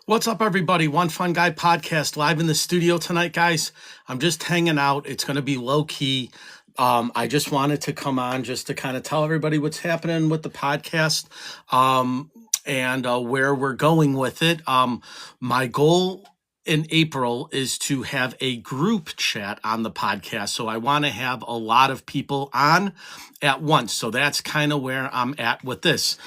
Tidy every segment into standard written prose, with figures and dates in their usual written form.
What's up, everybody? One Fun Guy podcast live in the studio tonight, guys. I'm just hanging out. It's going to be low key. I just wanted to come on just to kind of tell everybody what's happening with the podcast and where we're going with it. My goal in April is to have a group chat on the podcast. So I want to have a lot of people on at once. So that's kind of where I'm at with this.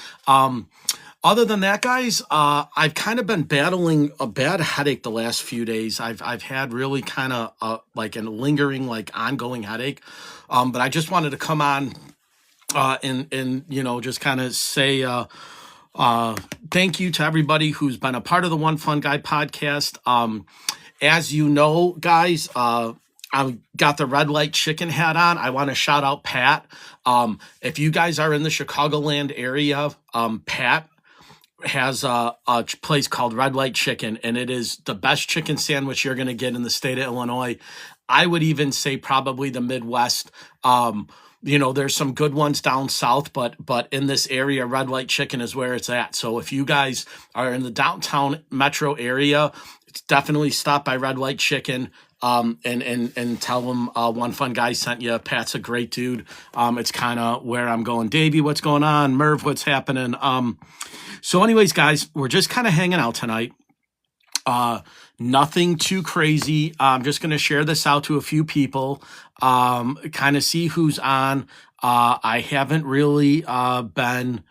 Other than that, guys, I've kind of been battling a bad headache the last few days. I've had really kind of like a lingering, like ongoing headache. But I just wanted to come on and just kind of say thank you to everybody who's been a part of the One Fun Guy podcast. As you know, guys, I've got the red light chicken hat on. I want to shout out Pat. If you guys are in the Chicagoland area, Pat has a place called Red Light Chicken, and it is the best chicken sandwich you're going to get in the state of Illinois. I would even say probably the Midwest. There's some good ones down south, but in this area, Red Light Chicken is where it's at. So if you guys are in the downtown metro area, definitely stop by Red Light Chicken. And tell them One Fun Guy sent you. Pat's a great dude. It's kind of where I'm going. Davey, what's going on? Merv, what's happening? So anyways, guys, we're just kind of hanging out tonight. Nothing too crazy. I'm just going to share this out to a few people, kind of see who's on. I haven't really been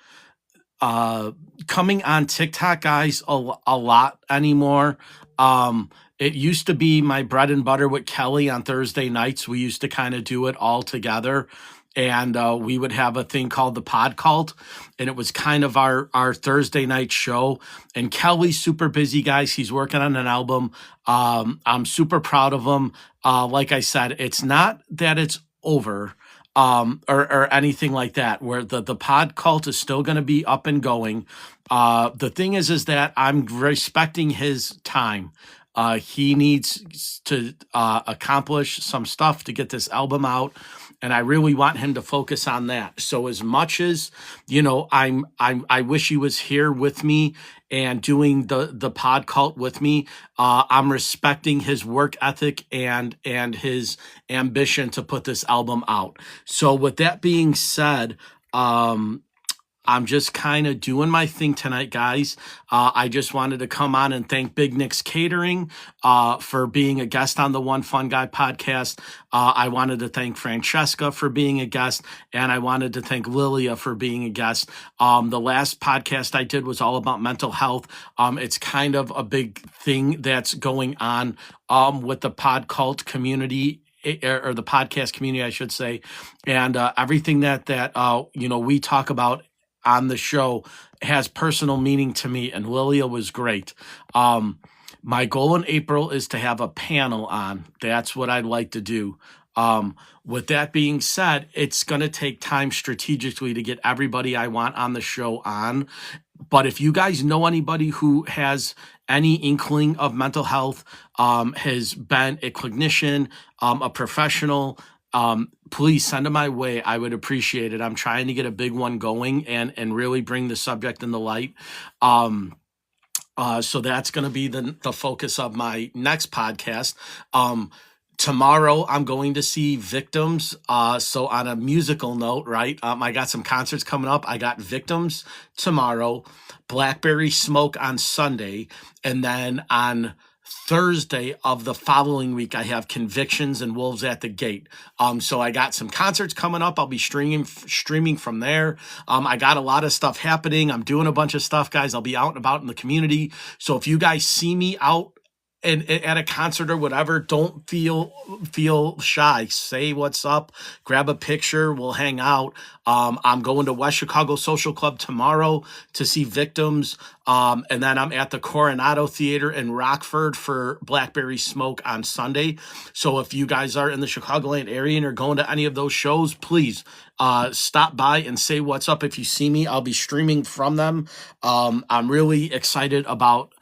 coming on TikTok, guys, a lot anymore. It used to be my bread and butter with Kelly on Thursday nights. We used to kind of do it all together. And we would have a thing called the Pod Cult, and it was kind of our Thursday night show. And Kelly's super busy, guys. He's working on an album. I'm super proud of him. Like I said, it's not that it's over or anything like that, where the Pod Cult is still going to be up and going. The thing is that I'm respecting his time. He needs to accomplish some stuff to get this album out, and I really want him to focus on that. So as much as I wish he was here with me and doing the Pod Cult with me. I'm respecting his work ethic and his ambition to put this album out. So with that being said, I'm just kind of doing my thing tonight, guys. I just wanted to come on and thank Big Nick's Catering for being a guest on the One Fun Guy podcast. I wanted to thank Francesca for being a guest, and I wanted to thank Lilia for being a guest. The last podcast I did was all about mental health. It's kind of a big thing that's going on with the Pod Cult community, or the podcast community, I should say, and everything that we talk about on the show has personal meaning to me, and Lilia was great. My goal in April is to have a panel on. That's what I'd like to do. With that being said, it's going to take time strategically to get everybody I want on the show on. But if you guys know anybody who has any inkling of mental health, has been a clinician, a professional, please send them my way. I would appreciate it. I'm trying to get a big one going and really bring the subject in the light. So that's going to be the focus of my next podcast. Tomorrow I'm going to see Victims. So on a musical note, right? I got some concerts coming up. I got Victims tomorrow, Blackberry Smoke on Sunday, and then on Thursday of the following week, I have Convictions and Wolves at the Gate. So I got some concerts coming up. I'll be streaming from there. I got a lot of stuff happening. I'm doing a bunch of stuff, guys. I'll be out and about in the community. So if you guys see me out and at a concert or whatever, don't feel shy. Say what's up, grab a picture, we'll hang out. I'm going to West Chicago Social Club tomorrow to see Victims. And then I'm at the Coronado Theater in Rockford for Blackberry Smoke on Sunday. So if you guys are in the Chicagoland area and are going to any of those shows, please stop by and say what's up. If you see me, I'll be streaming from them. I'm really excited about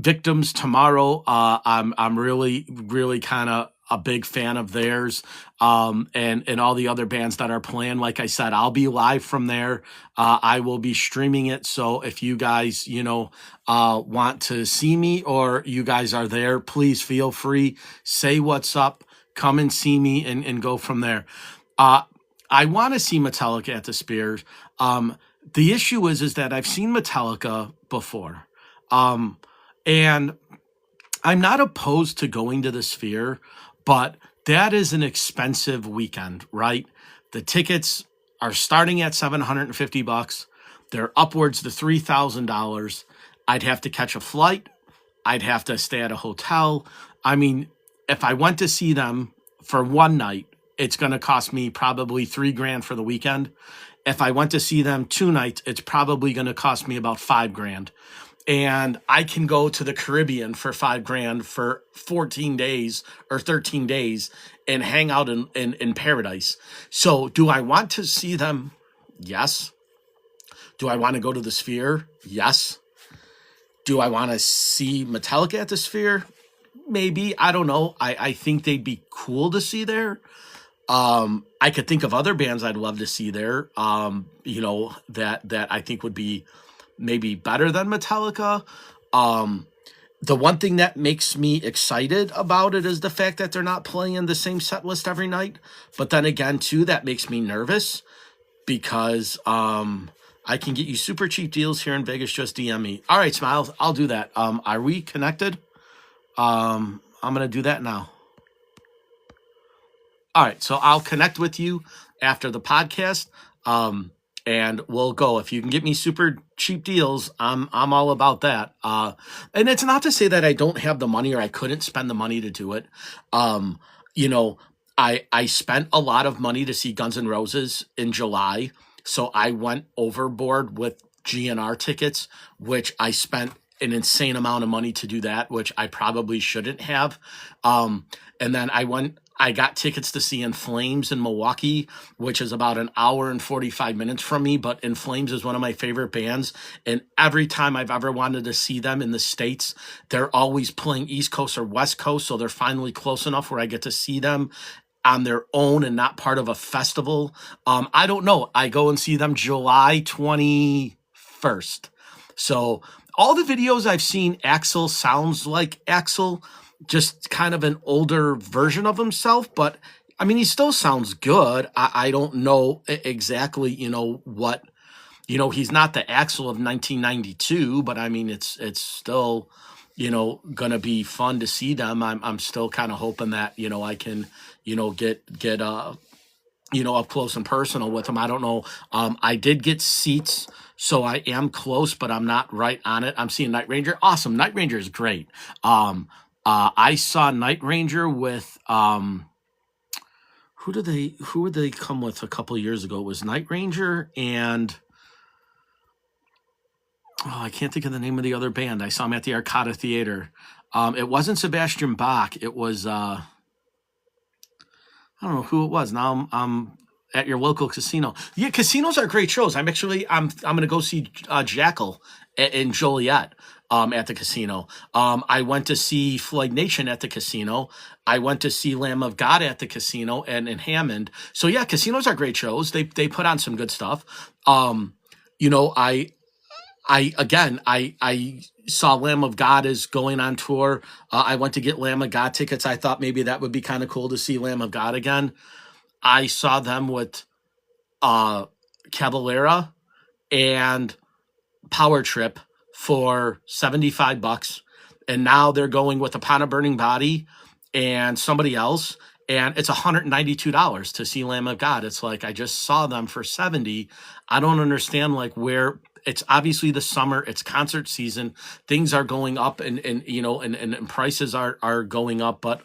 Victims tomorrow. I'm really kind of a big fan of theirs, and all the other bands that are playing. Like I said, I'll be live from there. I will be streaming it. So if you guys, want to see me or you guys are there, please feel free. Say what's up. Come and see me and go from there. Uh, I want to see Metallica at the Sphere. The issue is that I've seen Metallica before. And I'm not opposed to going to the Sphere, but that is an expensive weekend, right? The tickets are starting at $750. They're upwards to $3,000. I'd have to catch a flight. I'd have to stay at a hotel. I mean, if I went to see them for one night, it's going to cost me probably $3,000 for the weekend. If I went to see them 2 nights, it's probably going to cost me about $5,000. And I can go to the Caribbean for $5,000 for 14 days or 13 days and hang out in paradise. So do I want to see them? Yes. Do I want to go to the Sphere? Yes. Do I want to see Metallica at the Sphere? Maybe. I don't know. I think they'd be cool to see there. I could think of other bands I'd love to see there, that I think would be maybe better than Metallica. The one thing that makes me excited about it is the fact that they're not playing the same set list every night. But then again, too, that makes me nervous because I can get you super cheap deals here in Vegas. Just DM me. All right, Smiles, I'll do that. Are we connected? I'm going to do that now. All right, so I'll connect with you after the podcast, and we'll go. If you can get me super cheap deals, I'm all about that. And it's not to say that I don't have the money or I couldn't spend the money to do it. I spent a lot of money to see Guns N' Roses in July, so I went overboard with GNR tickets, which I spent an insane amount of money to do that, which I probably shouldn't have. And then I got tickets to see In Flames in Milwaukee, which is about an hour and 45 minutes from me. But In Flames is one of my favorite bands. And every time I've ever wanted to see them in the States, they're always playing East Coast or West Coast. So they're finally close enough where I get to see them on their own and not part of a festival. I don't know. I go and see them July 21st. So all the videos I've seen, Axl sounds like Axl, just kind of an older version of himself, but I mean, he still sounds good. I don't know exactly, what, he's not the Axl of 1992, but I mean, it's still, gonna be fun to see them. I'm still kind of hoping that, I can, get up close and personal with them. I don't know. I did get seats, so I am close, but I'm not right on it. I'm seeing Night Ranger. Awesome. Night Ranger is great. I saw Night Ranger with who would they come with a couple of years ago? It was Night Ranger and I can't think of the name of the other band. I saw them at the Arcada Theater. It wasn't Sebastian Bach. It was I don't know who it was. Now I'm at your local casino. Yeah, casinos are great shows. I'm going to go see Jackal in Joliet. At the casino. I went to see Floyd Nation at the casino. I went to see Lamb of God at the casino and in Hammond. So yeah, casinos are great shows. They put on some good stuff. I saw Lamb of God is going on tour. I went to get Lamb of God tickets. I thought maybe that would be kind of cool to see Lamb of God again. I saw them with Cavalera and Power Trip for $75, and now they're going with Upon a Burning Body and somebody else, and it's $192 to see Lamb of God. It's like I just saw them for $70. I don't understand where. It's obviously the summer, it's concert season, things are going up and prices are going up, but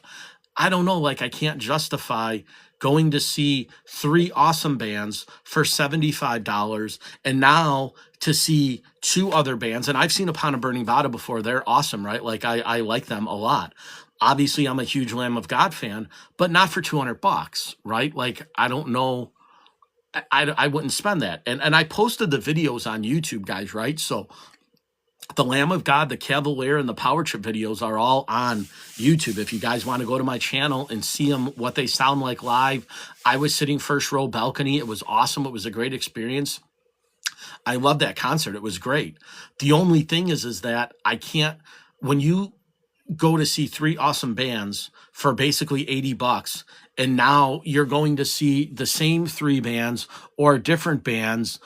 I don't know, I can't justify going to see 3 awesome bands for $75 and now to see 2 other bands. And I've seen Upon a Burning Body before. They're awesome, right? I like them a lot. Obviously, I'm a huge Lamb of God fan, but not for $200, right? I don't know. I wouldn't spend that. And I posted the videos on YouTube, guys, right? So the Lamb of God, the Cavalier, and the Power Trip videos are all on YouTube. If you guys want to go to my channel and see them, what they sound like live, I was sitting first row balcony. It was awesome. It was a great experience. I loved that concert. It was great. The only thing is that I can't, when you go to see three awesome bands for basically $80, and now you're going to see the same three bands or different bands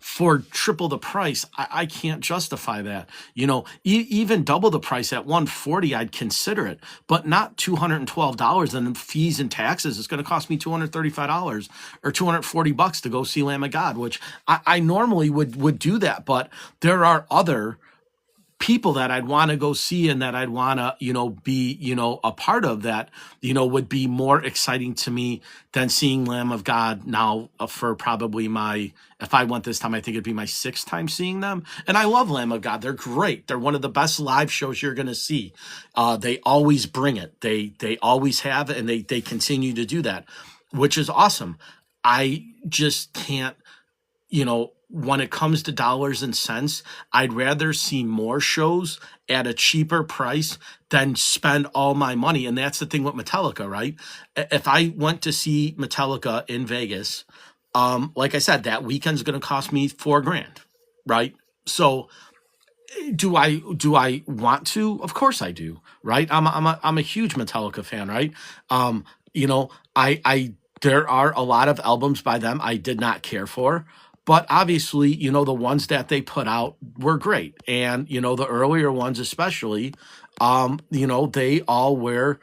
for triple the price. I can't justify that. You know, even double the price at 140, I'd consider it, but not $212, and fees and taxes. It's going to cost me $235 or $240 to go see Lamb of God, which I normally would do that, but there are other people that I'd want to go see and that I'd want to, be, a part of that, would be more exciting to me than seeing Lamb of God now for probably if I went this time, I think it'd be my sixth time seeing them. And I love Lamb of God. They're great. They're one of the best live shows you're going to see. They always bring it. They always have, and they continue to do that, which is awesome. I just can't, when it comes to dollars and cents, I'd rather see more shows at a cheaper price than spend all my money. And that's the thing with Metallica, right? If I went to see Metallica in Vegas, like I said, that weekend's going to cost me $4,000, right? So do I want to? Of course I do, right? I'm a huge Metallica fan, right? I there are a lot of albums by them I did not care for. But obviously, the ones that they put out were great. And, the earlier ones especially, they all were,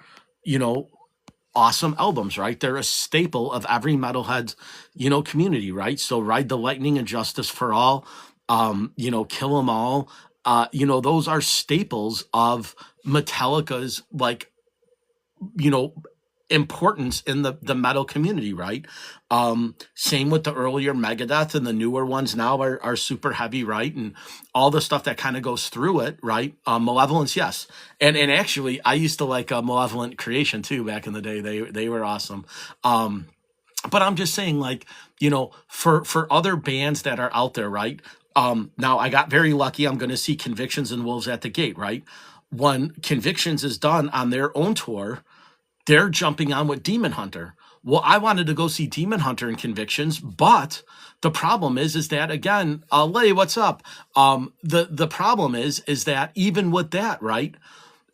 awesome albums, right? They're a staple of every metalhead's, community, right? So Ride the Lightning and Justice for All, Kill 'Em All, those are staples of Metallica's, like, importance in the metal community, right? Same with the earlier Megadeth, and the newer ones now are super heavy, right? And all the stuff that kind of goes through it, right? Malevolence, yes. And actually I used to like Malevolent Creation too back in the day. They were awesome. But I'm just saying, like, for other bands that are out there, right? Now I got very lucky. I'm going to see Convictions and Wolves at the Gate, right? When Convictions is done on their own tour, they're jumping on with Demon Hunter. Well, I wanted to go see Demon Hunter and Convictions, but the problem is that, again, Lay, what's up? The problem is that even with that, right,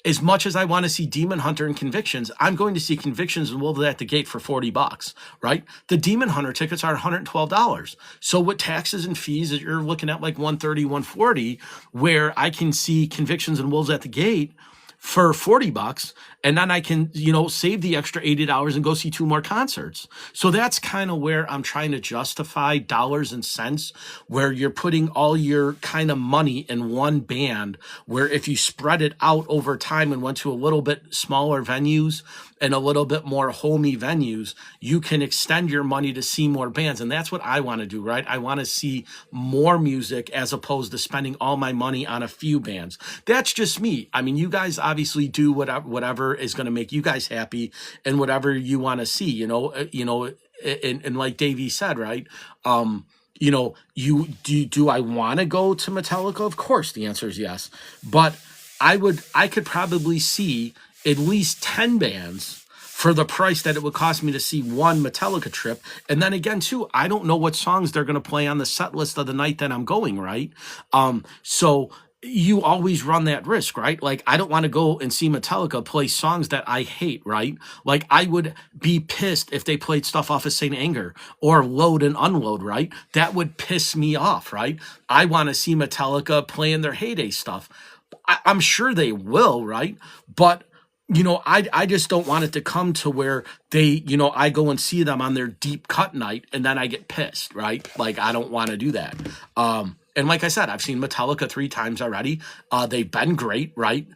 as much as I want to see Demon Hunter and Convictions, I'm going to see Convictions and Wolves at the Gate for $40, right? The Demon Hunter tickets are $112. So with taxes and fees, you're looking at like $130, $140, where I can see Convictions and Wolves at the Gate for $40, and then I can, save the extra $80 and go see two more concerts. So that's kind of where I'm trying to justify dollars and cents, where you're putting all your kind of money in one band, where if you spread it out over time and went to a little bit smaller venues and a little bit more homey venues, you can extend your money to see more bands. And that's what I want to do, right? I want to see more music as opposed to spending all my money on a few bands. That's just me. I mean, you guys obviously do whatever is going to make you guys happy and whatever you want to see, and like Davey said, right? Do I want to go to Metallica? Of course, the answer is yes. But I could probably see at least 10 bands for the price that it would cost me to see one Metallica trip. And then again, too, I don't know what songs they're going to play on the set list of the night that I'm going, right? So you always run that risk, right? Like, I don't want to go and see Metallica play songs that I hate, right? Like, I would be pissed if they played stuff off of Saint Anger or Load and Unload, right? That would piss me off, right? I want to see Metallica playing their heyday stuff. I'm sure they will, right? But I just don't want it to come to where they, I go and see them on their deep cut night and then I get pissed, right? Like, I don't want to do that. And like I said, I've seen Metallica 3 times already. They've been great, right?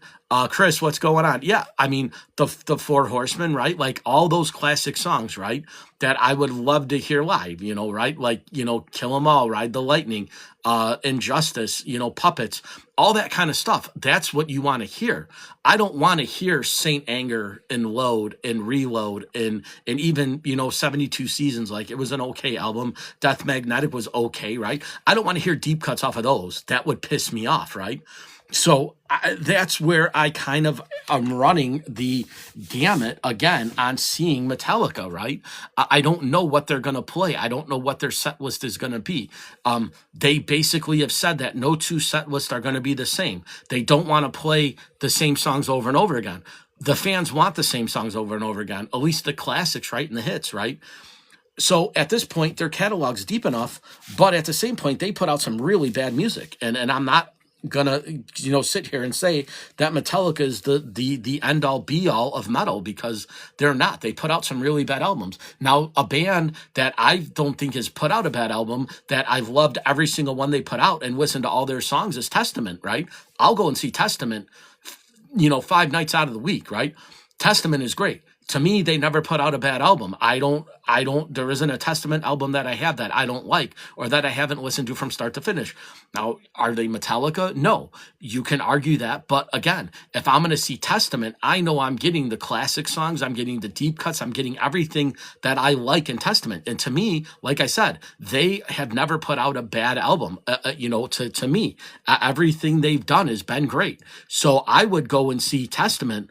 Chris, what's going on? Yeah, I mean, the Four Horsemen, right? Like all those classic songs, right? That I would love to hear live, right? Like, Kill 'Em All, Ride the Lightning, Injustice, Puppets, all that kind of stuff. That's what you want to hear. I don't want to hear Saint Anger and Load and Reload and even, 72 Seasons. Like, it was an okay album. Death Magnetic was okay, right? I don't want to hear deep cuts off of those, that would piss me off, right? So that's where I kind of am running the gamut again on seeing Metallica, right? I don't know what they're going to play. I don't know what their set list is going to be. They basically have said that no two set lists are going to be the same. They don't want to play the same songs over and over again. The fans want the same songs over and over again, at least the classics, right? And the hits, right? So at this point, their catalog's deep enough, but at the same point, they put out some really bad music. And I'm not gonna sit here and say that Metallica is the end all be all of metal, because they're not. They put out some really bad albums. Now, a band that I don't think has put out a bad album, that I've loved every single one they put out and listened to all their songs, is Testament, right? I'll go and see Testament 5 nights out of the week, right? Testament is great. To me, they never put out a bad album. There isn't a Testament album that I have that I don't like, or that I haven't listened to from start to finish. Now, are they Metallica? No. You can argue that, but again, if I'm going to see Testament, I know I'm getting the classic songs, I'm getting the deep cuts, I'm getting everything that I like in Testament. And to me, like I said, they have never put out a bad album. To me, everything they've done has been great. So I would go and see Testament,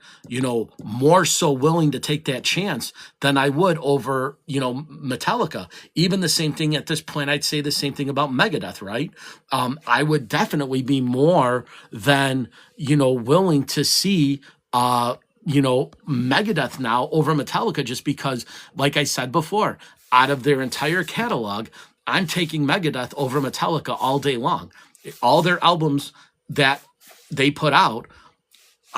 more so willing to take that chance than I would over, Metallica. Even the same thing at this point, I'd say the same thing about Megadeth, right? I would definitely be more than, willing to see, Megadeth now over Metallica, just because, like I said before, out of their entire catalog, I'm taking Megadeth over Metallica all day long. All their albums that they put out,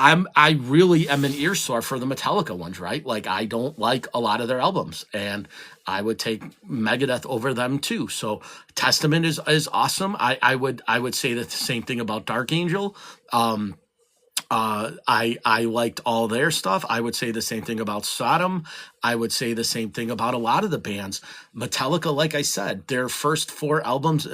I really am an ear sore for the Metallica ones, right? Like, I don't like a lot of their albums, and I would take Megadeth over them too. So Testament is awesome. I would say the same thing about Dark Angel. I liked all their stuff. I would say the same thing about Sodom. I would say the same thing about a lot of the bands. Metallica, like I said, their first 4 albums,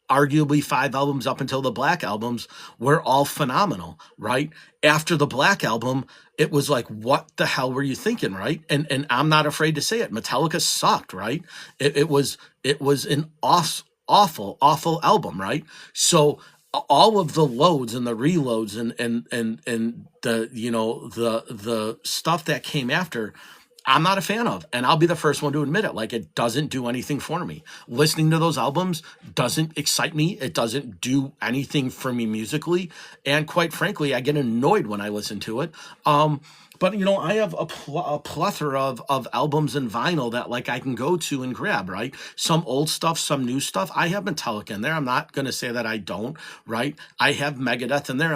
arguably 5 albums up until the Black albums, were all phenomenal, right? After the Black album, it was like, what the hell were you thinking, right? And I'm not afraid to say it. Metallica sucked, right? It was an awful album, right? So all of the loads and the reloads and the stuff that came after, I'm not a fan of, and I'll be the first one to admit it. Like, it doesn't do anything for me. Listening to those albums doesn't excite me. It doesn't do anything for me musically, and quite frankly, I get annoyed when I listen to it. But I have a plethora of albums and vinyl that, like, I can go to and grab, right? Some old stuff, some new stuff. I have Metallica in there. I'm not going to say that I don't, right? I have Megadeth in there.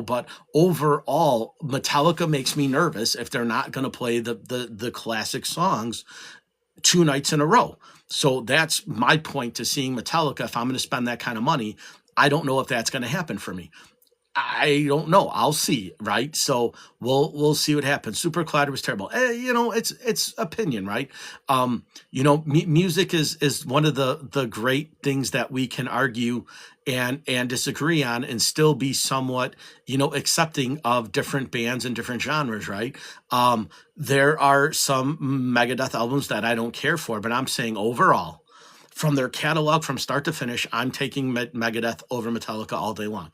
But overall, Metallica makes me nervous if they're not going to play the classic songs 2 nights in a row. So that's my point to seeing Metallica. If I'm going to spend that kind of money, I don't know if that's going to happen for me. I don't know. I'll see, right? So we'll see what happens. Super Collider was terrible. It's opinion, right? Music is one of the great things that we can argue and disagree on, and still be somewhat, accepting of different bands and different genres, right? There are some Megadeth albums that I don't care for, but I'm saying overall, from their catalog from start to finish, I'm taking Megadeth over Metallica all day long.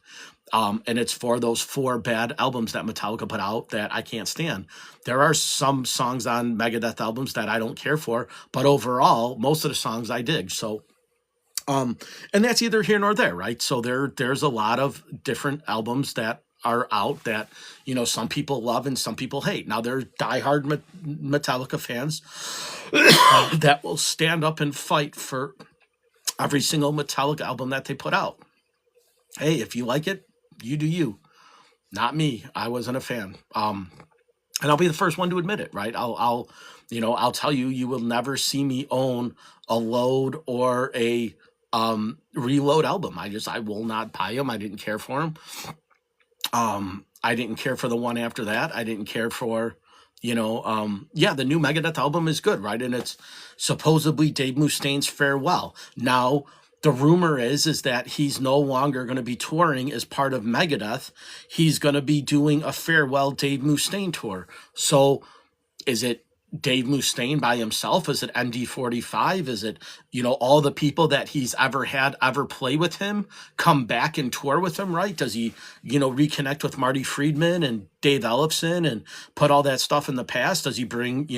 And it's for those 4 bad albums that Metallica put out that I can't stand. There are some songs on Megadeth albums that I don't care for, but overall, most of the songs I dig. So, and that's either here nor there, right? So there's a lot of different albums that are out that, some people love and some people hate. Now, there are diehard Metallica fans that will stand up and fight for every single Metallica album that they put out. Hey, if you like it, you do you. Not me. I wasn't a fan. And I'll be the first one to admit it, right? I'll tell you, you will never see me own a Load or a Reload album. I will not buy them. I didn't care for them. I didn't care for the one after that. I didn't care for, the new Megadeth album is good, right? And it's supposedly Dave Mustaine's farewell. Now, the rumor is that he's no longer going to be touring as part of Megadeth. He's going to be doing a farewell Dave Mustaine tour. So is it Dave Mustaine by himself? Is it ND45? Is it, all the people that he's ever had ever play with him come back and tour with him, right? Does he, reconnect with Marty Friedman and Dave Ellefson and put all that stuff in the past? Does he bring,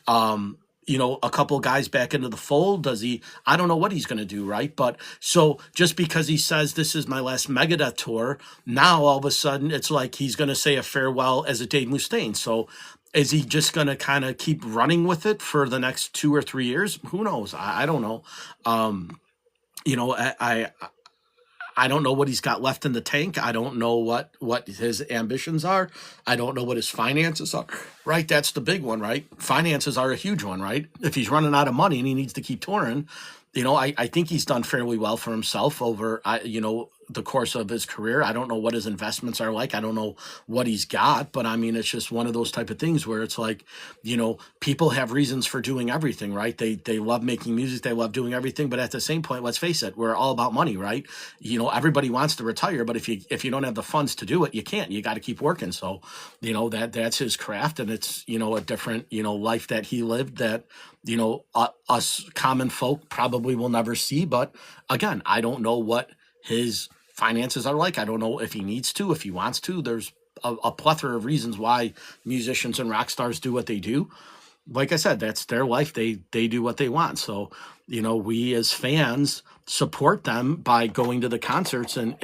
um, a couple guys back into the fold? Does he? I don't know what he's going to do, right? But so just because he says this is my last Megadeth tour, now all of a sudden it's like he's going to say a farewell as a Dave Mustaine. So is he just going to kind of keep running with it for the next 2 or 3 years? Who knows? I don't know. Um, I don't know what he's got left in the tank. I don't know what his ambitions are. I don't know what his finances are. Right, that's the big one, right? Finances are a huge one, right? If he's running out of money and he needs to keep touring, I think he's done fairly well for himself over, the course of his career. I don't know what his investments are like. I don't know what he's got, but I mean, it's just one of those type of things where it's like, people have reasons for doing everything, right? They love making music. They love doing everything. But at the same point, let's face it, we're all about money, right? Everybody wants to retire, but if you don't have the funds to do it, you can't. You got to keep working. So, that's his craft, and it's, a different, life that he lived that, us common folk probably will never see. But again, I don't know what his finances are like. I don't know if he needs to, if he wants to. There's a plethora of reasons why musicians and rock stars do what they do. Like I said, that's their life. They do what they want. So, we as fans support them by going to the concerts and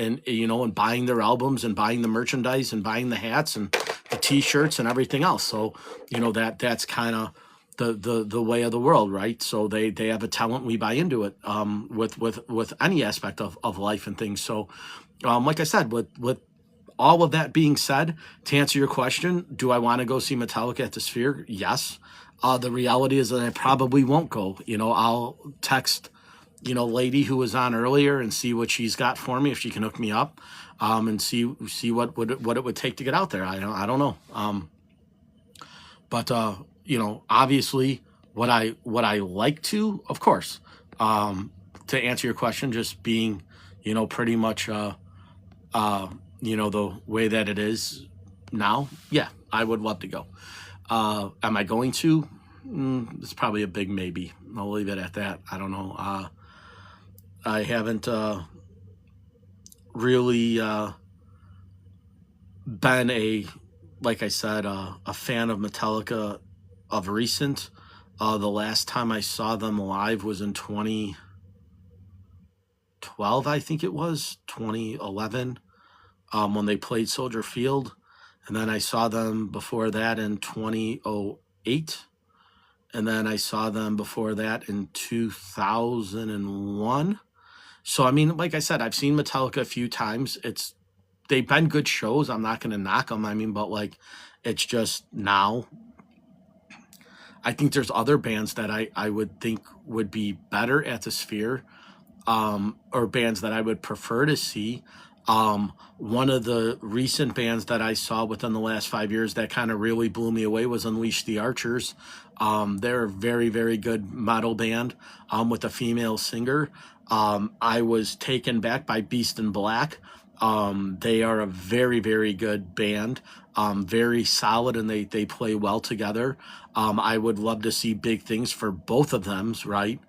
buying their albums and buying the merchandise and buying the hats and the t-shirts and everything else. So, that's kind of the way of the world, right? So they have a talent, we buy into it, with any aspect of life and things. So, like I said, with all of that being said, to answer your question, do I want to go see Metallica at the Sphere? Yes. The reality is that I probably won't go. I'll text, lady who was on earlier and see what she's got for me, if she can hook me up, and see what it would take to get out there. I don't know. But obviously what I like to, of course, to answer your question, just being, pretty much, the way that it is now. Yeah, I would love to go. Am I going to? It's probably a big maybe. I'll leave it at that. I don't know. I haven't, really, been like I said, a fan of Metallica of recent. The last time I saw them live was in 2012, I think it was 2011, when they played Soldier Field, and then I saw them before that in 2008, and then I saw them before that in 2001. So I mean, like I said, I've seen Metallica a few times. They've been good shows. I'm not going to knock them. I mean, but like, it's just now. I think there's other bands that I would think would be better at the Sphere, or bands that I would prefer to see. One of the recent bands that I saw within the last 5 years that kind of really blew me away was Unleash the Archers. They're a very, very good metal band, with a female singer. I was taken back by Beast in Black. They are a very, very good band, very solid, and they play well together. I would love to see big things for both of them, right?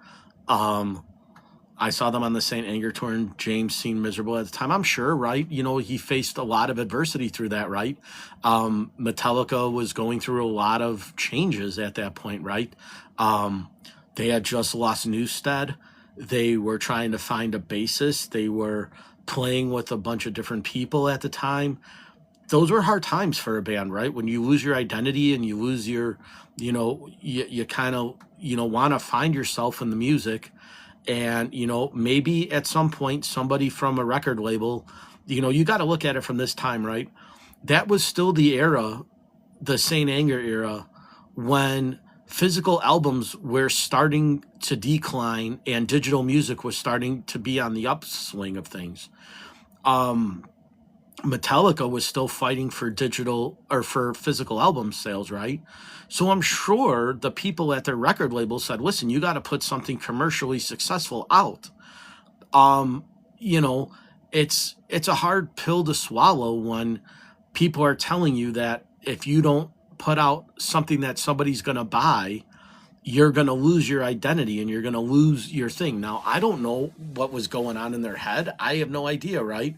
I saw them on the St. Anger tour, and James seemed miserable at the time. I'm sure, right? He faced a lot of adversity through that, right? Metallica was going through a lot of changes at that point, right? They had just lost Newsted. They were trying to find a bassist. They were playing with a bunch of different people at the time. Those were hard times for a band, right? When you lose your identity and you lose your, you kind of, want to find yourself in the music. And, maybe at some point, somebody from a record label, you got to look at it from this time, right? That was still the era, the St. Anger era, when physical albums were starting to decline and digital music was starting to be on the upswing of things. Metallica was still fighting for digital or for physical album sales, right? So I'm sure the people at their record label said, listen, you got to put something commercially successful out. It's a hard pill to swallow when people are telling you that if you don't put out something that somebody's going to buy, you're going to lose your identity and you're going to lose your thing. Now, I don't know what was going on in their head. I have no idea, right?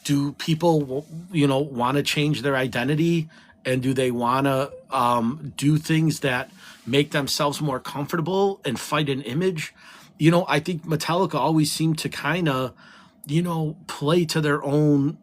Do people, want to change their identity, and do they want to do things that make themselves more comfortable and fight an image? I think Metallica always seemed to kind of, play to their own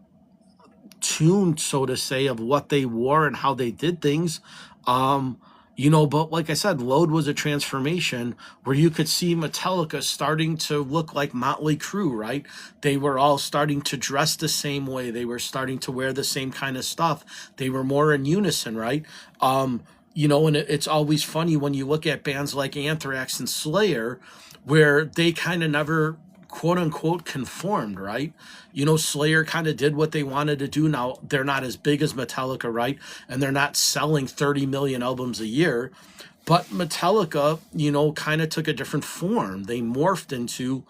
tune, so to say, of what they wore and how they did things. But like I said, Load was a transformation where you could see Metallica starting to look like Motley Crue, right? They were all starting to dress the same way. They were starting to wear the same kind of stuff. They were more in unison, right? And it's always funny when you look at bands like Anthrax and Slayer, where they kind of never quote unquote conformed, right? Slayer kind of did what they wanted to do. Now, they're not as big as Metallica, right? And they're not selling 30 million albums a year. But Metallica, kind of took a different form. They morphed into,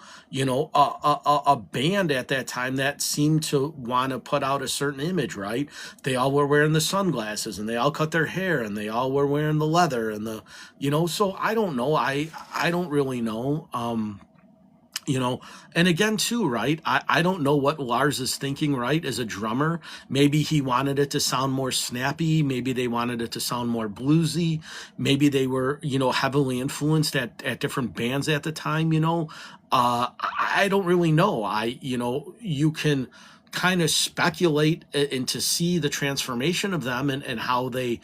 a band at that time that seemed to want to put out a certain image, right? They all were wearing the sunglasses and they all cut their hair and they all were wearing the leather and so I don't know. I don't really know. And again, too, right? I don't know what Lars is thinking, right? As a drummer, maybe he wanted it to sound more snappy. Maybe they wanted it to sound more bluesy. Maybe they were, heavily influenced at different bands at the time, I don't really know. You can kind of speculate and to see the transformation of them and how they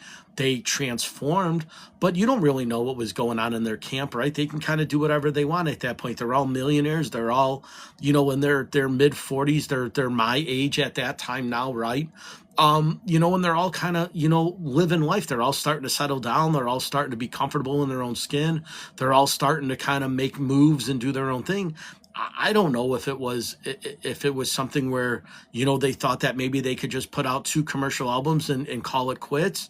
transformed, but you don't really know what was going on in their camp, right? They can kind of do whatever they want at that point. They're all millionaires. They're all, in their mid 40s. They're my age at that time now, right? And they're all kind of, living life. They're all starting to settle down. They're all starting to be comfortable in their own skin. They're all starting to kind of make moves and do their own thing. I don't know if it was something where, they thought that maybe they could just put out 2 commercial albums and call it quits.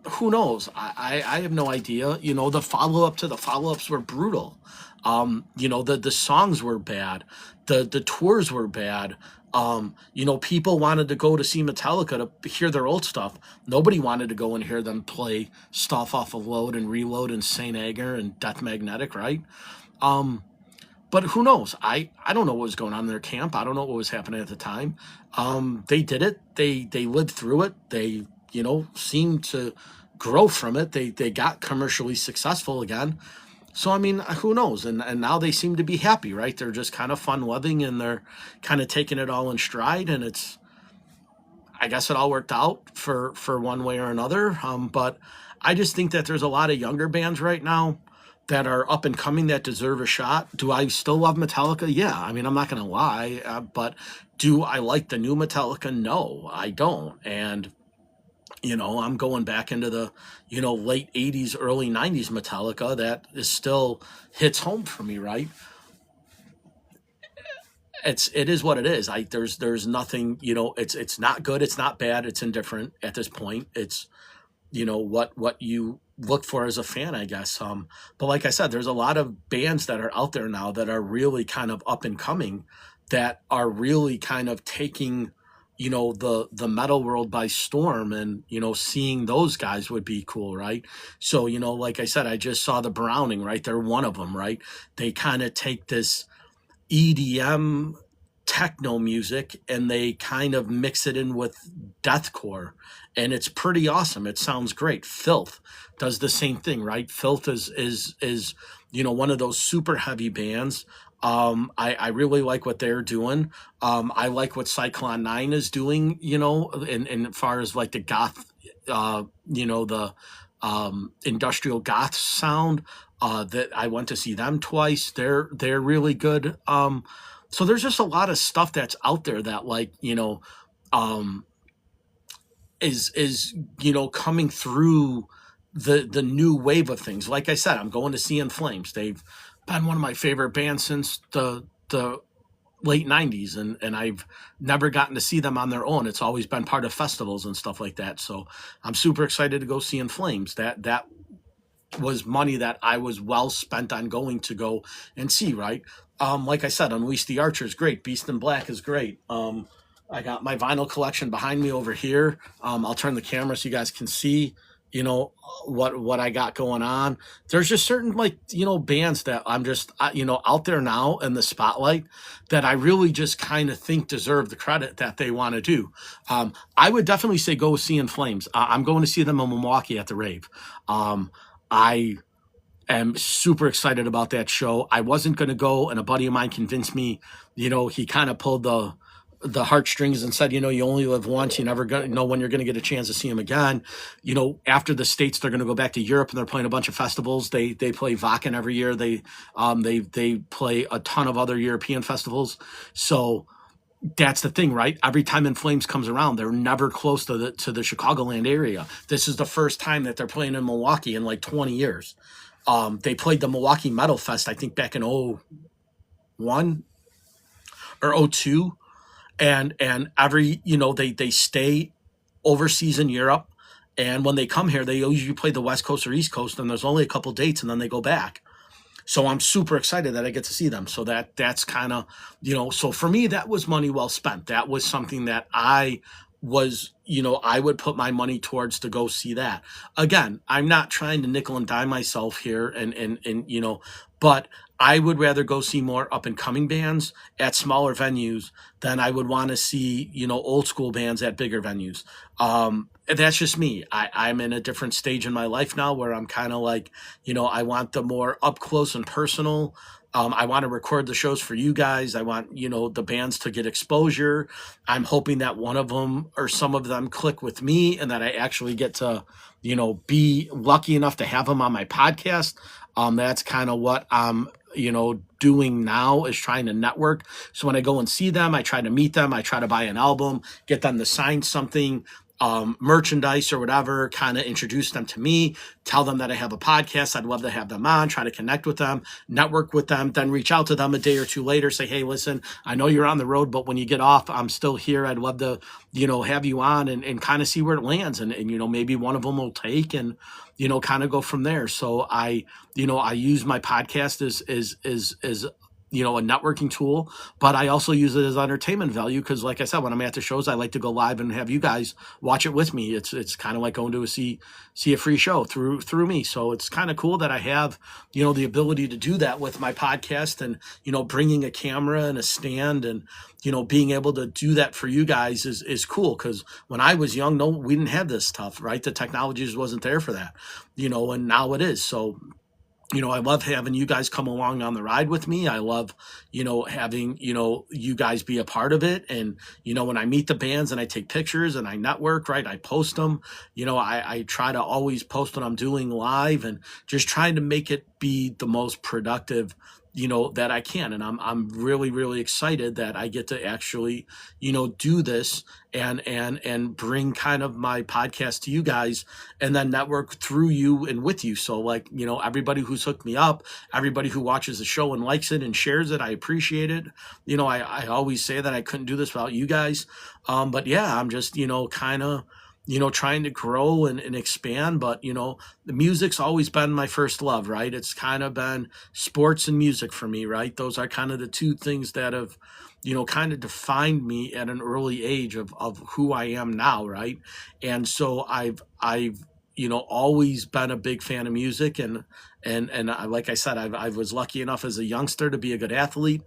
Who knows? I have no idea. The follow-up to the follow-ups were brutal. The songs were bad. The tours were bad. People wanted to go to see Metallica to hear their old stuff. Nobody wanted to go and hear them play stuff off of Load and Reload and Saint Anger and Death Magnetic, right? But who knows? I don't know what was going on in their camp. I don't know what was happening at the time. They did it. They lived through it. They, seemed to grow from it. They got commercially successful again. So, I mean, who knows? And now they seem to be happy, right? They're just kind of fun loving and they're kind of taking it all in stride. And I guess it all worked out for one way or another. But I just think that there's a lot of younger bands right now that are up and coming that deserve a shot. Do I still love Metallica? Yeah. I mean, I'm not going to lie. But do I like the new Metallica? No, I don't. And, I'm going back into the, late 80s, early 90s Metallica that is still hits home for me, right? It is what it is. There's nothing, it's not good. It's not bad. It's indifferent at this point. It's, what you look for as a fan, I guess. But like I said, there's a lot of bands that are out there now that are really kind of up and coming, that are really kind of taking, the metal world by storm, and, seeing those guys would be cool, right? So, like I said, I just saw the Browning, right? They're one of them, right? They kind of take this EDM techno music and they kind of mix it in with deathcore, and it's pretty awesome. It sounds great. Filth does the same thing, right? Filth is one of those super heavy bands. I really like what they're doing. I like what Cyclone 9 is doing, in as far as like the goth, the industrial goth sound. That I went to see them twice. They're really good. So there's just a lot of stuff that's out there that, like, um, is coming through the new wave of things. Like I said, I'm going to see In Flames. They've been one of my favorite bands since the late 90s, and I've never gotten to see them on their own. It's always been part of festivals and stuff like that. So I'm super excited to go see In Flames. That was money that I was well spent on going to go and see, right? Like I said, Unleash the Archer is great. Beast in Black is great. I got my vinyl collection behind me over here. I'll turn the camera so you guys can see, you know, what I got going on. There's just certain, like, you know, bands that I'm just you know, out there now in the spotlight that I really just kind of think deserve the credit that they want to do. I would definitely say go see In Flames. I'm going to see them in Milwaukee at the Rave. I am super excited about that show. I wasn't going to go, and a buddy of mine convinced me. You know, he kind of pulled the heartstrings and said, you know, you only live once. You never gonna know when you're going to get a chance to see them again. You know, after the States, they're going to go back to Europe and they're playing a bunch of festivals. They play Wacken every year. They play a ton of other European festivals. So that's the thing, right? Every time In Flames comes around, they're never close to the Chicagoland area. This is the first time that they're playing in Milwaukee in like 20 years. They played the Milwaukee Metal Fest, I think, back in 01 or 02. And every, you know, they stay overseas in Europe, and when they come here, they usually play the West Coast or East Coast, and there's only a couple dates, and then they go back. So I'm super excited that I get to see them. So that's kind of, you know, so for me, that was money well spent. That was something that I was, you know, I would put my money towards to go see that. Again, I'm not trying to nickel and dime myself here and you know, but I would rather go see more up and coming bands at smaller venues than I would want to see, you know, old school bands at bigger venues. That's just me. I'm in a different stage in my life now where I'm kind of like, you know, I want the more up close and personal. I want to record the shows for you guys. I want, you know, the bands to get exposure. I'm hoping that one of them or some of them click with me and that I actually get to, you know, be lucky enough to have them on my podcast. That's kind of what I'm, you know, doing now, is trying to network. So when I go and see them, I try to meet them. I try to buy an album, get them to sign something, merchandise or whatever, kind of introduce them to me, tell them that I have a podcast. I'd love to have them on, try to connect with them, network with them, then reach out to them a day or two later, say, hey, listen, I know you're on the road, but when you get off, I'm still here. I'd love to, you know, have you on and kind of see where it lands. And, you know, maybe one of them will take and, you know, kind of go from there. So I use my podcast as you know, a networking tool, but I also use it as entertainment value because, like I said, when I'm at the shows, I like to go live and have you guys watch it with me. It's kind of like going to see a free show through me. So it's kind of cool that I have, you know, the ability to do that with my podcast, and, you know, bringing a camera and a stand and, you know, being able to do that for you guys is cool. Because when I was young, no, we didn't have this stuff, right? The technology just wasn't there for that, you know, and now it is. So, you know, I love having you guys come along on the ride with me. I love, you know, having, you know, you guys be a part of it. And, you know, when I meet the bands and I take pictures and I network, right, I post them, you know, I try to always post what I'm doing live and just trying to make it be the most productive, you know, that I can. And I'm really, really excited that I get to actually, you know, do this and bring kind of my podcast to you guys and then network through you and with you. So, like, you know, everybody who's hooked me up, everybody who watches the show and likes it and shares it, I appreciate it. You know, I always say that I couldn't do this without you guys. But yeah, I'm just, you know, kind of, you know, trying to grow and expand. But, you know, the music's always been my first love, right? It's kind of been sports and music for me, right? Those are kind of the two things that have, you know, kind of defined me at an early age of who I am now, right? And so I've you know, always been a big fan of music, and I, like I said, I was lucky enough as a youngster to be a good athlete,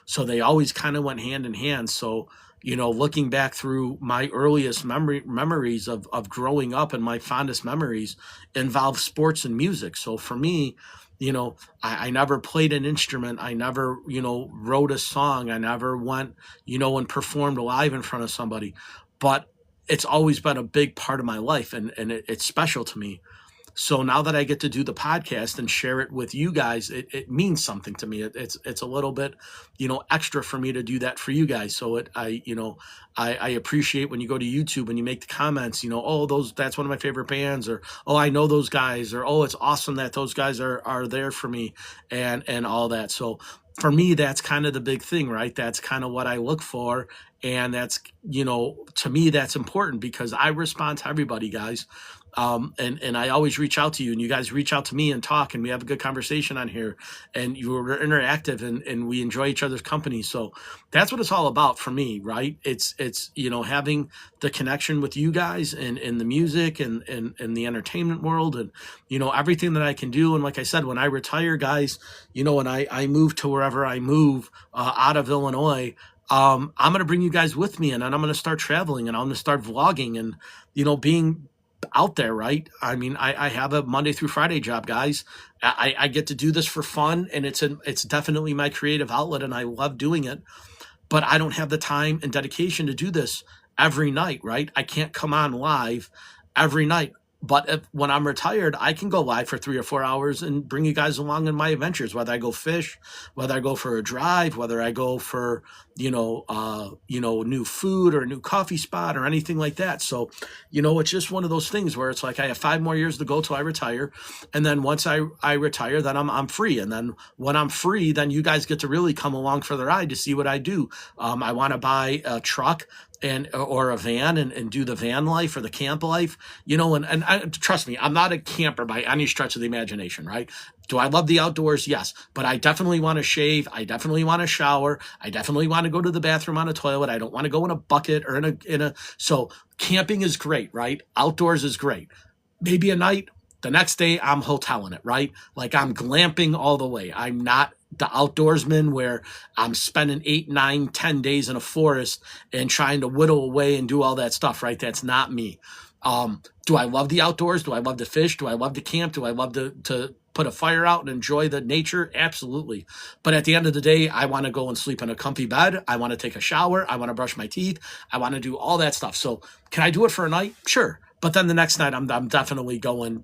so they always kind of went hand in hand. So, you know, looking back through my earliest memories of growing up, and my fondest memories involve sports and music. So for me, you know, I never played an instrument. I never, you know, wrote a song. I never went, you know, and performed live in front of somebody. But it's always been a big part of my life, and it's special to me. So now that I get to do the podcast and share it with you guys, it means something to me. It's a little bit, you know, extra for me to do that for you guys. So I appreciate when you go to YouTube and you make the comments, you know, oh, that's one of my favorite bands, or, oh, I know those guys, or, oh, it's awesome that those guys are there for me, and all that. So for me, that's kind of the big thing, right? That's kind of what I look for. And that's, to me, that's important because I respond to everybody, guys. And I always reach out to you, and you guys reach out to me and talk, and we have a good conversation on here, and you're interactive, and we enjoy each other's company. So that's what it's all about for me, right? It's having the connection with you guys and in the music and the entertainment world, and everything that I can do. And like I said, when I retire, guys, when I move to wherever I move out of Illinois, I'm going to bring you guys with me, and then I'm going to start traveling, and I'm going to start vlogging, and being out there, right? I mean, I have a Monday through Friday job, guys. I get to do this for fun, and it's definitely my creative outlet, and I love doing it. But I don't have the time and dedication to do this every night, right? I can't come on live every night. But when I'm retired, I can go live for 3 or 4 hours and bring you guys along in my adventures, whether I go fish, whether I go for a drive, whether I go for, new food or a new coffee spot or anything like that. So, it's just one of those things where it's like I have 5 more years to go till I retire. And then once I retire, then I'm free. And then when I'm free, then you guys get to really come along for the ride to see what I do. I want to buy a truck or a van and do the van life or the camp life, and trust me, I'm not a camper by any stretch of the imagination, right? Do I love the outdoors? Yes, but I definitely want to shave. I definitely want to shower. I definitely want to go to the bathroom on a toilet. I don't want to go in a bucket or so camping is great, right? Outdoors is great. Maybe a night, the next day I'm hoteling it, right? Like I'm glamping all the way. I'm not the outdoorsman where I'm spending 8, 9, 10 days in a forest and trying to whittle away and do all that stuff, right? That's not me. Do I love the outdoors? Do I love to fish? Do I love to camp? Do I love to put a fire out and enjoy the nature? Absolutely. But at the end of the day, I want to go and sleep in a comfy bed. I want to take a shower. I want to brush my teeth. I want to do all that stuff. So can I do it for a night? Sure. But then the next night I'm definitely going,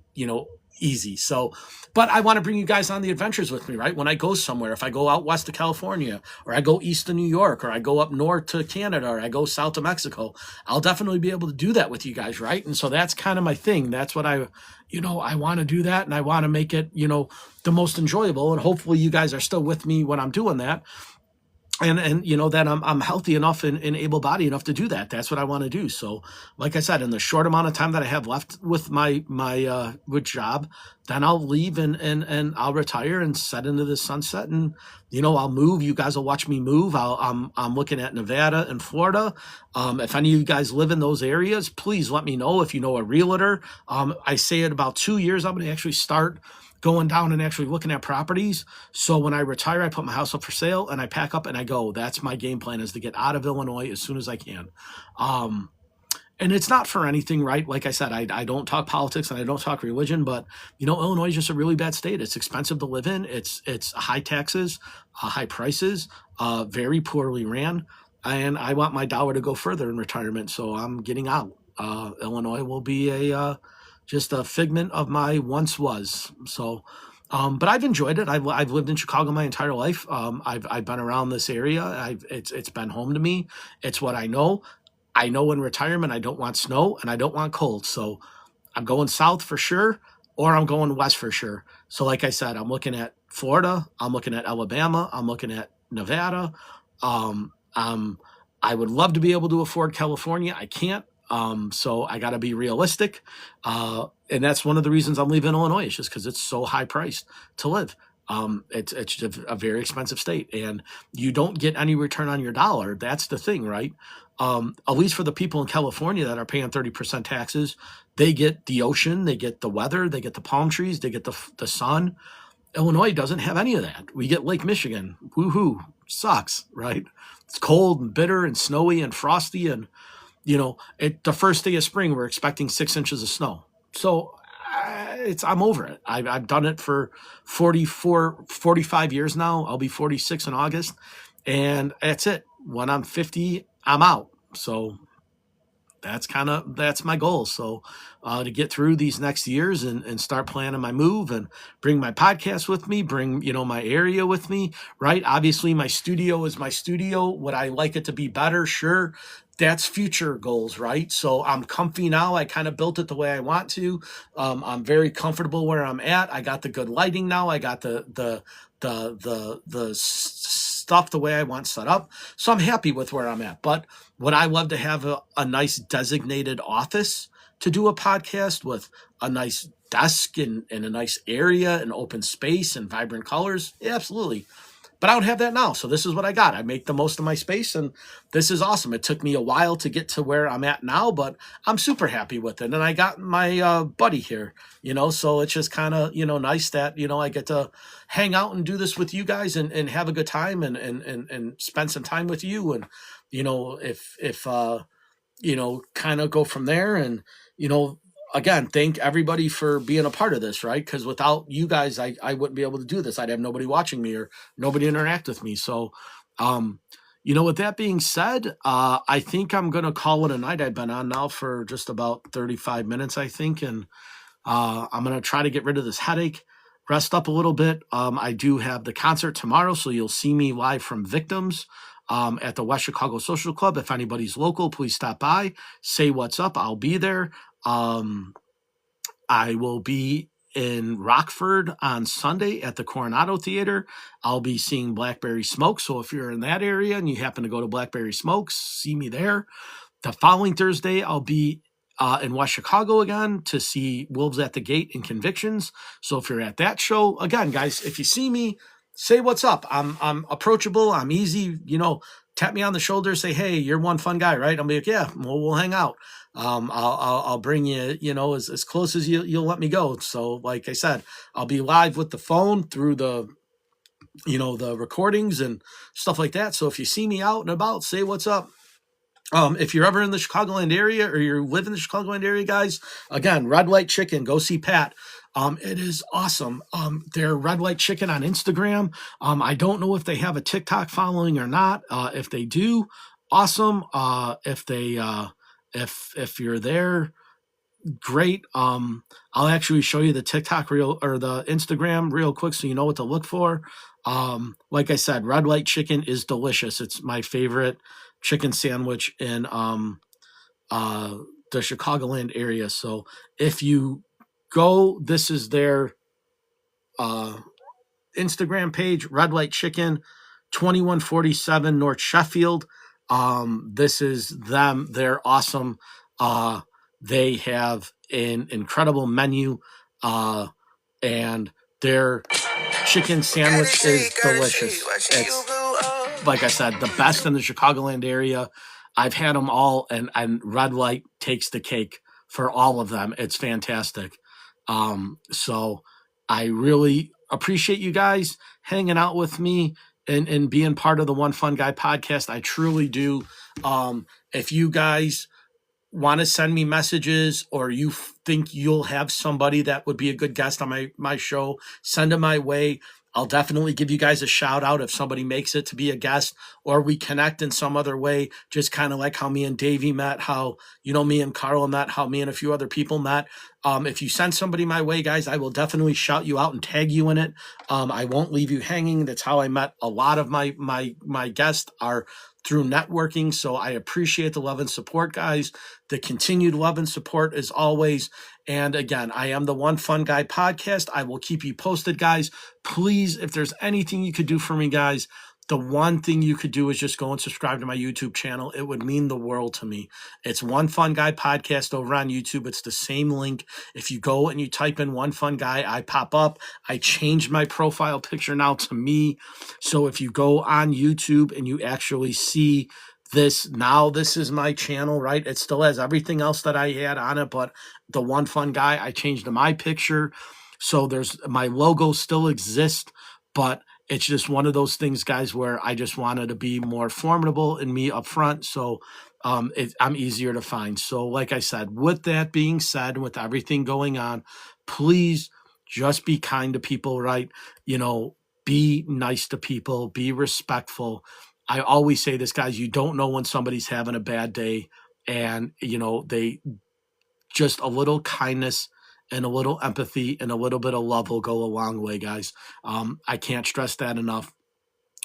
easy. So, but I want to bring you guys on the adventures with me, right? When I go somewhere, if I go out west of California, or I go east of New York, or I go up north to Canada, or I go south to Mexico, I'll definitely be able to do that with you guys, right? And so that's kind of my thing. That's what I want to do that, and I want to make it, the most enjoyable. And hopefully you guys are still with me when I'm doing that. And that I'm healthy enough and able-bodied enough to do that. That's what I want to do. So, like I said, in the short amount of time that I have left with my with job, then I'll leave and I'll retire and set into the sunset, and I'll move. You guys will watch me move. I'm looking at Nevada and Florida. If any of you guys live in those areas, please let me know. If you know a realtor, I say in about 2 years I'm going to actually start going down and actually looking at properties. So when I retire, I put my house up for sale and I pack up and I go. That's my game plan, is to get out of Illinois as soon as I can. And it's not for anything, right? Like I said, I don't talk politics and I don't talk religion, but Illinois is just a really bad state. It's expensive to live in. It's high taxes, high prices, very poorly ran. And I want my dollar to go further in retirement. So I'm getting out. Illinois will be just a figment of my once was. So, but I've enjoyed it. I've lived in Chicago my entire life. I've been around this area. It's been home to me. It's what I know. I know in retirement I don't want snow and I don't want cold. So I'm going south for sure, or I'm going west for sure. So like I said, I'm looking at Florida. I'm looking at Alabama. I'm looking at Nevada. I would love to be able to afford California. I can't. So I got to be realistic. And that's one of the reasons I'm leaving Illinois, is just because it's so high priced to live. It's just a very expensive state, and you don't get any return on your dollar. That's the thing, right? At least for the people in California that are paying 30% taxes, they get the ocean, they get the weather, they get the palm trees, they get the sun. Illinois doesn't have any of that. We get Lake Michigan. Woohoo. Sucks, right? It's cold and bitter and snowy and frosty, and the first day of spring, we're expecting 6 inches of snow. So I'm over it. I've done it for 45 years now. I'll be 46 in August, and that's it. When I'm 50, I'm out. So that's my goal. So to get through these next years and start planning my move and bring my podcast with me, bring, my area with me, right? Obviously my studio is my studio. Would I like it to be better? Sure. That's future goals, right? So I'm comfy now. I kind of built it the way I want to. I'm very comfortable where I'm at. I got the good lighting now. I got the stuff the way I want set up. So I'm happy with where I'm at. But would I love to have a nice designated office to do a podcast with a nice desk and a nice area and open space and vibrant colors? Yeah, absolutely. But I don't have that now. So this is what I got. I make the most of my space, and this is awesome. It took me a while to get to where I'm at now, but I'm super happy with it. And I got my buddy here, so it's just kind of, nice that, I get to hang out and do this with you guys and have a good time and spend some time with you. And, if kind of go from there. And, again, thank everybody for being a part of this, right? Because without you guys, I wouldn't be able to do this. I'd have nobody watching me or nobody interact with me. So, with that being said, I think I'm going to call it a night. I've been on now for just about 35 minutes, I think. And I'm going to try to get rid of this headache, rest up a little bit. I do have the concert tomorrow, so you'll see me live from Victims at the West Chicago Social Club. If anybody's local, please stop by, say what's up. I'll be there. I will be in Rockford on Sunday at the Coronado Theater. I'll be seeing Blackberry Smoke. So if you're in that area and you happen to go to Blackberry Smokes, see me there. The following Thursday, I'll be in West Chicago again to see Wolves at the Gate and Convictions. So if you're at that show, again, guys, if you see me, say what's up. I'm approachable. I'm easy. Tap me on the shoulder. Say, hey, you're one fun guy, right? I'll be like, yeah, we'll hang out. I'll bring you, as close as you'll let me go. So, like I said, I'll be live with the phone through the recordings and stuff like that. So if you see me out and about, say what's up. If you're ever in the Chicagoland area or you live in the Chicagoland area, guys, again, Red Light Chicken, go see Pat. It is awesome. They're Red Light Chicken on Instagram. I don't know if they have a TikTok following or not. If they do, awesome. If you're there, great. I'll actually show you the TikTok reel or the Instagram real quick so you know what to look for. Like I said, Red Light Chicken is delicious. It's my favorite chicken sandwich in the Chicagoland area. So if you go, this is their Instagram page, Red Light Chicken, 2147 North Sheffield. This is them. They're awesome. They have an incredible menu, and their chicken sandwich is delicious. It's, like I said, the best in the Chicagoland area. I've had them all, and Red Light takes the cake for all of them. It's fantastic. So I really appreciate you guys hanging out with me and being part of the One Fun Guy podcast. I truly do. If you guys want to send me messages or you think you'll have somebody that would be a good guest on my show, send them my way. I'll definitely give you guys a shout out if somebody makes it to be a guest or we connect in some other way, just kind of like how me and Davey met, how, me and Carla met, how me and a few other people met. If you send somebody my way, guys, I will definitely shout you out and tag you in it. I won't leave you hanging. That's how I met a lot of my guests are through networking. So I appreciate the love and support, guys. The continued love and support as always. And again, I am the One Fun Guy podcast. I will keep you posted, guys. Please, if there's anything you could do for me, guys, the one thing you could do is just go and subscribe to my YouTube channel. It would mean the world to me. It's One Fun Guy podcast over on YouTube. It's the same link. If you go and you type in One Fun Guy, I pop up. I changed my profile picture now to me. So if you go on YouTube and you actually see this, now this is my channel, right? It still has everything else that I had on it, but the One Fun Guy, I changed to my picture. So my logo still exists, but it's just one of those things, guys, where I just wanted to be more formidable in me up front. So I'm easier to find. So like I said, with that being said, with everything going on, please just be kind to people, right? Be nice to people, be respectful. I always say this, guys, you don't know when somebody's having a bad day, and, they just a little kindness and a little empathy and a little bit of love will go a long way, guys. I can't stress that enough.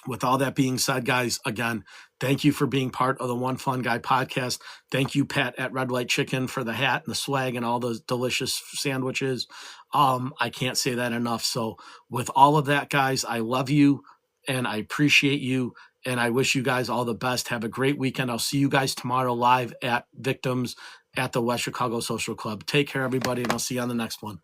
With all that being said, guys, again, thank you for being part of the One Fun Guy podcast. Thank you, Pat at Red Light Chicken, for the hat and the swag and all those delicious sandwiches. I can't say that enough. So with all of that, guys, I love you. and I appreciate you. And I wish you guys all the best. Have a great weekend. I'll see you guys tomorrow live at Victims at the West Chicago Social Club. Take care, everybody, and I'll see you on the next one.